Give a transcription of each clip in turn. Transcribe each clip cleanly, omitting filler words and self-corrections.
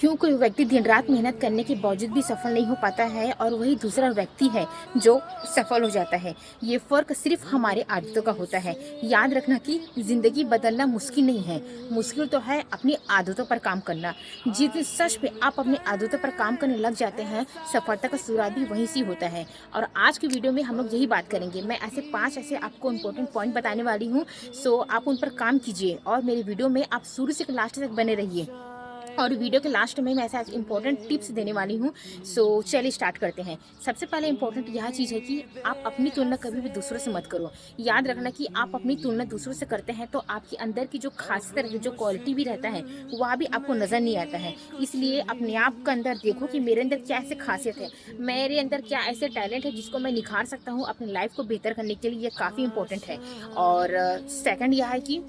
क्यों कोई व्यक्ति दिन रात मेहनत करने के बावजूद भी सफल नहीं हो पाता है और वही दूसरा व्यक्ति है जो सफल हो जाता है। ये फ़र्क सिर्फ हमारे आदतों का होता है। याद रखना कि ज़िंदगी बदलना मुश्किल नहीं है, मुश्किल तो है अपनी आदतों पर काम करना। जिस दिन सच में आप अपनी आदतों पर काम करने लग जाते हैं, सफलता का शुरुआत भी वहीं से होता है। और आज की वीडियो में हम लोग यही बात करेंगे। मैं ऐसे 5 ऐसे आपको इम्पोर्टेंट पॉइंट बताने वाली हूँ, सो आप उन पर काम कीजिए और मेरी वीडियो में आप शुरू से लास्ट तक बने रहिए। और वीडियो के लास्ट में मैं ऐसा इंपॉर्टेंट टिप्स देने वाली हूँ। सो चलिए स्टार्ट करते हैं। सबसे पहले इंपॉर्टेंट यह चीज़ है कि आप अपनी तुलना कभी भी दूसरों से मत करो। याद रखना कि आप अपनी तुलना दूसरों से करते हैं तो आपके अंदर की जो खासियत जो क्वालिटी भी रहता है वह भी आपको नज़र नहीं आता है। इसलिए अपने आप का अंदर देखो कि मेरे अंदर क्या ऐसे खासियत है, मेरे अंदर क्या ऐसे टैलेंट है जिसको मैं निखार सकता हूँ अपनी लाइफ को बेहतर करने के लिए। ये काफ़ी इंपॉर्टेंट है। और सेकंड यह है कि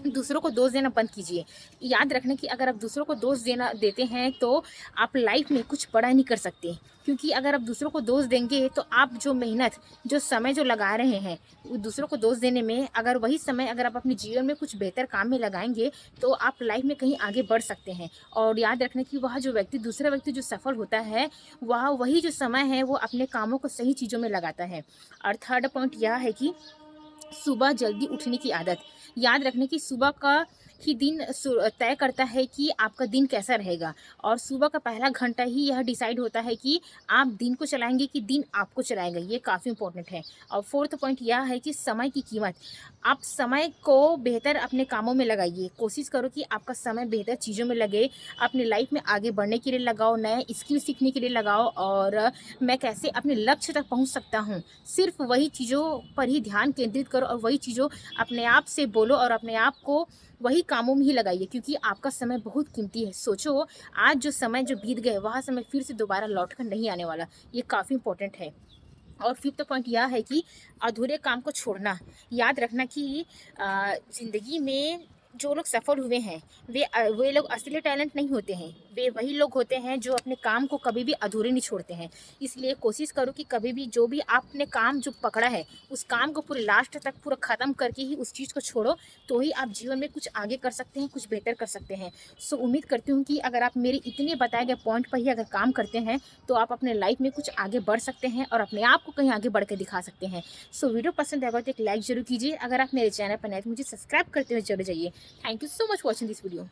दूसरों को दोष देना बंद कीजिए। याद रखना कि अगर आप दूसरों को दोष देना देते हैं तो आप लाइफ में कुछ बड़ा नहीं कर सकते। क्योंकि अगर आप दूसरों को दोष देंगे तो आप जो मेहनत, जो समय जो लगा रहे हैं वो दूसरों को दोष देने में, अगर वही समय अगर आप अपने जीवन में कुछ बेहतर काम में लगाएंगे तो आप लाइफ में कहीं आगे बढ़ सकते हैं। और याद रखना कि वह जो व्यक्ति, दूसरा व्यक्ति जो सफल होता है, वह वही जो समय है वो अपने कामों को सही चीज़ों में लगाता है। और थर्ड पॉइंट यह है कि सुबह जल्दी उठने की आदत। याद रखने की सुबह का ही दिन तय करता है कि आपका दिन कैसा रहेगा। और सुबह का पहला घंटा ही यह डिसाइड होता है कि आप दिन को चलाएंगे कि दिन आपको चलाएगा। ये काफ़ी इंपॉर्टेंट है। और फोर्थ पॉइंट यह है कि समय की कीमत। आप समय को बेहतर अपने कामों में लगाइए। कोशिश करो कि आपका समय बेहतर चीज़ों में लगे, अपनी लाइफ में आगे बढ़ने के लिए लगाओ, नए स्किल सीखने के लिए लगाओ। और मैं कैसे अपने लक्ष्य तक पहुंच सकता हूं, सिर्फ वही चीज़ों पर ही ध्यान केंद्रित करो और वही चीज़ों अपने आप से बोलो और अपने आप को वही कामों में ही लगाइए। क्योंकि आपका समय बहुत कीमती है। सोचो, आज जो समय जो बीत गए वह समय फिर से दोबारा लौट कर नहीं आने वाला। ये काफ़ी इंपॉर्टेंट है। और फिफ्थ पॉइंट यह है कि अधूरे काम को छोड़ना। याद रखना कि ज़िंदगी में जो लोग सफल हुए हैं वे लोग असली टैलेंट नहीं होते हैं। वे वही लोग होते हैं जो अपने काम को कभी भी अधूरे नहीं छोड़ते हैं। इसलिए कोशिश करो कि कभी भी जो भी आपने काम जो पकड़ा है उस काम को पूरे लास्ट तक पूरा ख़त्म करके ही उस चीज़ को छोड़ो। तो ही आप जीवन में कुछ आगे कर सकते हैं, कुछ बेहतर कर सकते हैं। सो उम्मीद करती हूँ कि अगर आप मेरे इतने बताए गए पॉइंट पर ही अगर काम करते हैं तो आप अपने लाइफ में कुछ आगे बढ़ सकते हैं और अपने आप को कहीं आगे बढ़ के दिखा सकते हैं। सो वीडियो पसंद आएगा तो एक लाइक जरूर कीजिए। अगर आप मेरे चैनल पर नए तो मुझे सब्सक्राइब करते हुए जरूर जाइए। Thank you so much watching this video.